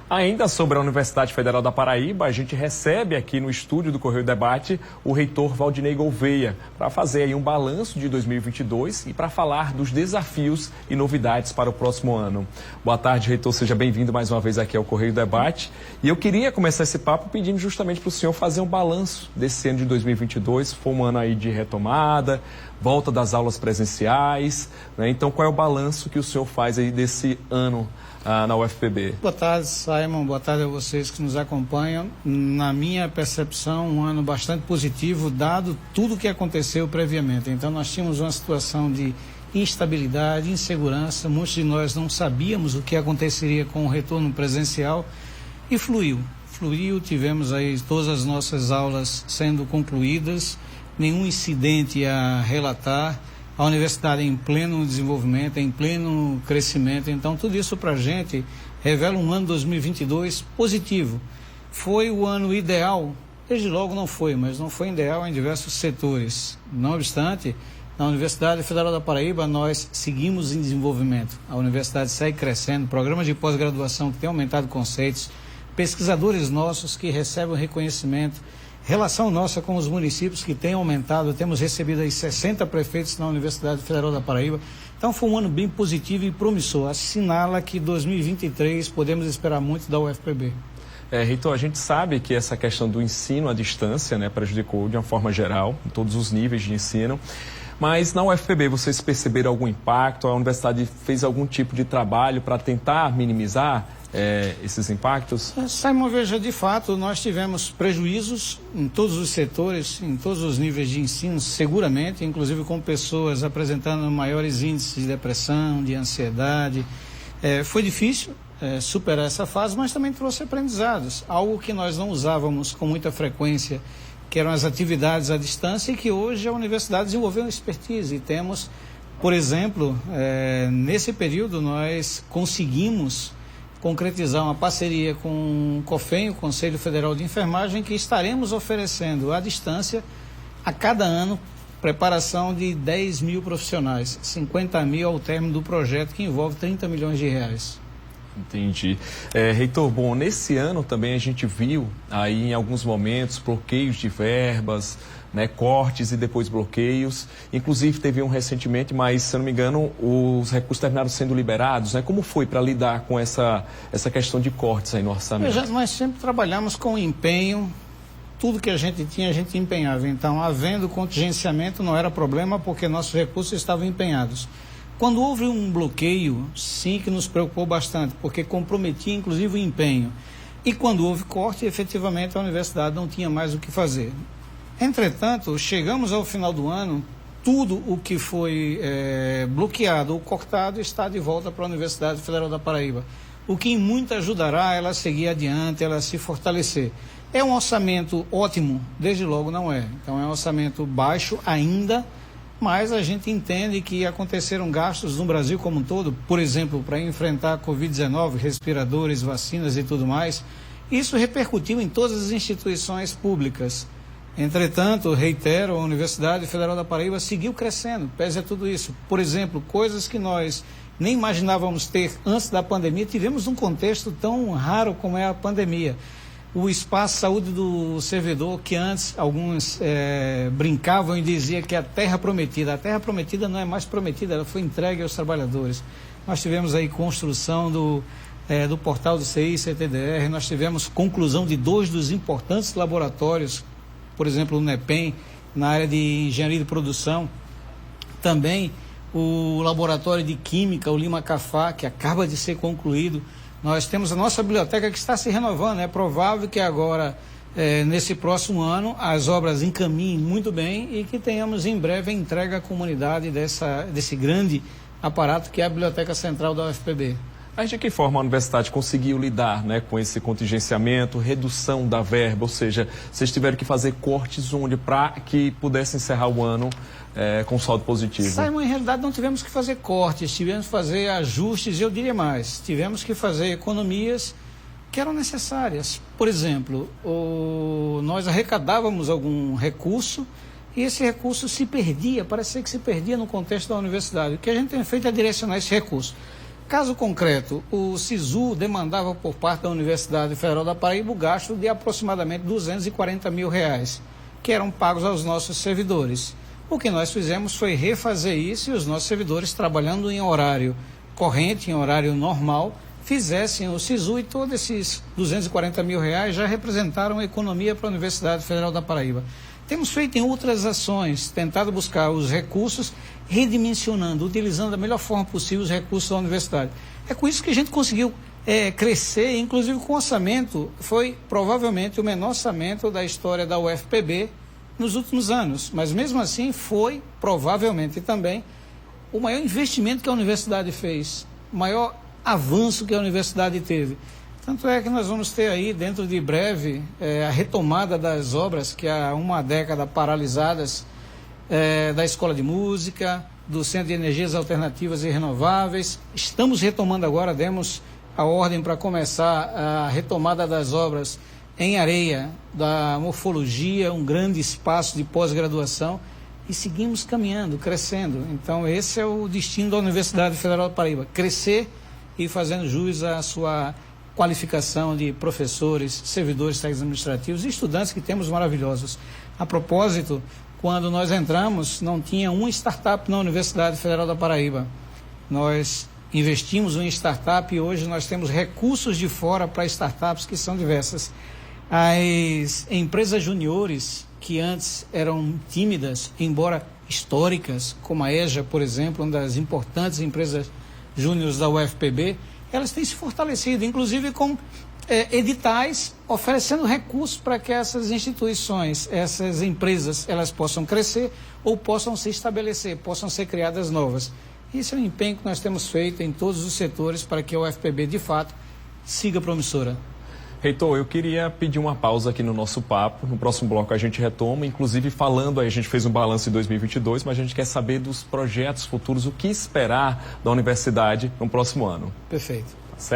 Ainda sobre a Universidade Federal da Paraíba, a gente recebe aqui no estúdio do Correio Debate o reitor Valdinei Gouveia para fazer aí um balanço de 2022 e para falar dos desafios e novidades para o próximo ano. Boa tarde, reitor, seja bem-vindo mais uma vez aqui ao Correio Debate. E eu queria começar esse papo pedindo justamente para o senhor fazer um balanço desse ano de 2022. Foi um ano aí de retomada, volta das aulas presenciais, né? Então, qual é o balanço que o senhor faz aí desse ano na UFPB? Boa tarde, Simon. Boa tarde a vocês que nos acompanham. Na minha percepção, um ano bastante positivo, dado tudo o que aconteceu previamente. Então, nós tínhamos uma situação de instabilidade, insegurança. Muitos de nós não sabíamos o que aconteceria com o retorno presencial e fluiu. Tivemos aí todas as nossas aulas sendo concluídas, nenhum incidente a relatar. A universidade em pleno desenvolvimento, em pleno crescimento. Então, tudo isso para a gente revela um ano 2022 positivo. Foi o ano ideal? Desde logo não foi, mas não foi ideal em diversos setores. Não obstante, na Universidade Federal da Paraíba, nós seguimos em desenvolvimento. A universidade segue crescendo, programas de pós-graduação que têm aumentado conceitos, pesquisadores nossos que recebem reconhecimento, relação nossa com os municípios que tem aumentado, temos recebido aí 60 prefeitos na Universidade Federal da Paraíba. Então foi um ano bem positivo e promissor. Assinala que 2023 podemos esperar muito da UFPB. Reitor, a gente sabe que essa questão do ensino à distância, né, prejudicou de uma forma geral, em todos os níveis de ensino. Mas na UFPB vocês perceberam algum impacto? A universidade fez algum tipo de trabalho para tentar minimizar esses impactos? Simon, veja, de fato, nós tivemos prejuízos em todos os setores, em todos os níveis de ensino, seguramente, inclusive com pessoas apresentando maiores índices de depressão, de ansiedade. Foi difícil superar essa fase, mas também trouxe aprendizados, algo que nós não usávamos com muita frequência, que eram as atividades à distância e que hoje a universidade desenvolveu uma expertise. E temos, por exemplo, nesse período nós conseguimos concretizar uma parceria com o COFEN, o Conselho Federal de Enfermagem, que estaremos oferecendo à distância, a cada ano, preparação de 10 mil profissionais, 50 mil ao término do projeto, que envolve 30 milhões de reais. Entendi. Reitor, bom, nesse ano também a gente viu aí em alguns momentos bloqueios de verbas, né, cortes e depois bloqueios. Inclusive teve um recentemente, mas se eu não me engano, os recursos terminaram sendo liberados, né? Como foi para lidar com essa questão de cortes aí no orçamento? Nós sempre trabalhamos com empenho, tudo que a gente tinha, a gente empenhava. Então, havendo contingenciamento não era problema, porque nossos recursos estavam empenhados. Quando houve um bloqueio, sim, que nos preocupou bastante, porque comprometia inclusive o empenho. E quando houve corte, efetivamente a universidade não tinha mais o que fazer. Entretanto, chegamos ao final do ano, tudo o que foi bloqueado ou cortado está de volta para a Universidade Federal da Paraíba, o que muito ajudará ela a seguir adiante, ela a se fortalecer. É um orçamento ótimo? Desde logo não é. Então é um orçamento baixo ainda, mas a gente entende que aconteceram gastos no Brasil como um todo, por exemplo, para enfrentar a Covid-19, respiradores, vacinas e tudo mais. Isso repercutiu em todas as instituições públicas. Entretanto, reitero, a Universidade Federal da Paraíba seguiu crescendo, pese a tudo isso. Por exemplo, coisas que nós nem imaginávamos ter antes da pandemia, tivemos um contexto tão raro como é a pandemia. O espaço saúde do servidor, que antes alguns brincavam e diziam que a terra prometida não é mais prometida, ela foi entregue aos trabalhadores. Nós tivemos aí construção do portal do CI-CTDR, nós tivemos conclusão de 2 dos importantes laboratórios, por exemplo, o NEPEM, na área de engenharia de produção. Também o laboratório de química, o Lima Cafá, que acaba de ser concluído. Nós temos a nossa biblioteca que está se renovando. É provável que agora, nesse próximo ano, as obras encaminhem muito bem e que tenhamos em breve a entrega à comunidade desse grande aparato que é a Biblioteca Central da UFPB. Mas de que forma a universidade conseguiu lidar, né, com esse contingenciamento, redução da verba, ou seja, vocês tiveram que fazer cortes onde para que pudesse encerrar o ano com saldo positivo? Simon, em realidade não tivemos que fazer cortes, tivemos que fazer ajustes, eu diria mais, tivemos que fazer economias que eram necessárias. Por exemplo, nós arrecadávamos algum recurso e esse recurso se perdia, parecia que se perdia no contexto da universidade. O que a gente tem feito é direcionar esse recurso Caso concreto, o SISU demandava por parte da Universidade Federal da Paraíba o gasto de aproximadamente R$240 mil, que eram pagos aos nossos servidores. O que nós fizemos foi refazer isso e os nossos servidores, trabalhando em horário corrente, em horário normal, fizessem o SISU, e todos esses R$240 mil já representaram economia para a Universidade Federal da Paraíba. Temos feito em outras ações, tentado buscar os recursos, redimensionando, utilizando da melhor forma possível os recursos da universidade. É com isso que a gente conseguiu crescer, inclusive com o orçamento, foi provavelmente o menor orçamento da história da UFPB nos últimos anos, mas mesmo assim foi provavelmente também o maior investimento que a universidade fez, o maior avanço que a universidade teve. Tanto é que nós vamos ter aí, dentro de breve, a retomada das obras que há uma década paralisadas, da Escola de Música, do Centro de Energias Alternativas e Renováveis. Estamos retomando agora, demos a ordem para começar a retomada das obras em Areia, da Morfologia, um grande espaço de pós-graduação, e seguimos caminhando, crescendo. Então, esse é o destino da Universidade Federal da Paraíba, crescer e fazendo jus à sua qualificação de professores, servidores técnicos administrativos e estudantes que temos maravilhosos. A propósito, quando nós entramos, não tinha uma startup na Universidade Federal da Paraíba. Nós investimos em startup e hoje nós temos recursos de fora para startups que são diversas. As empresas juniores, que antes eram tímidas, embora históricas, como a EJA, por exemplo, uma das importantes empresas júniores da UFPB, elas têm se fortalecido, inclusive com editais oferecendo recursos para que essas instituições, essas empresas, elas possam crescer ou possam se estabelecer, possam ser criadas novas. Isso é um empenho que nós temos feito em todos os setores para que a UFPB, de fato, siga promissora. Reitor, eu queria pedir uma pausa aqui no nosso papo. No próximo bloco a gente retoma, inclusive falando aí, a gente fez um balanço de 2022, mas a gente quer saber dos projetos futuros, o que esperar da universidade no próximo ano. Perfeito. Certo?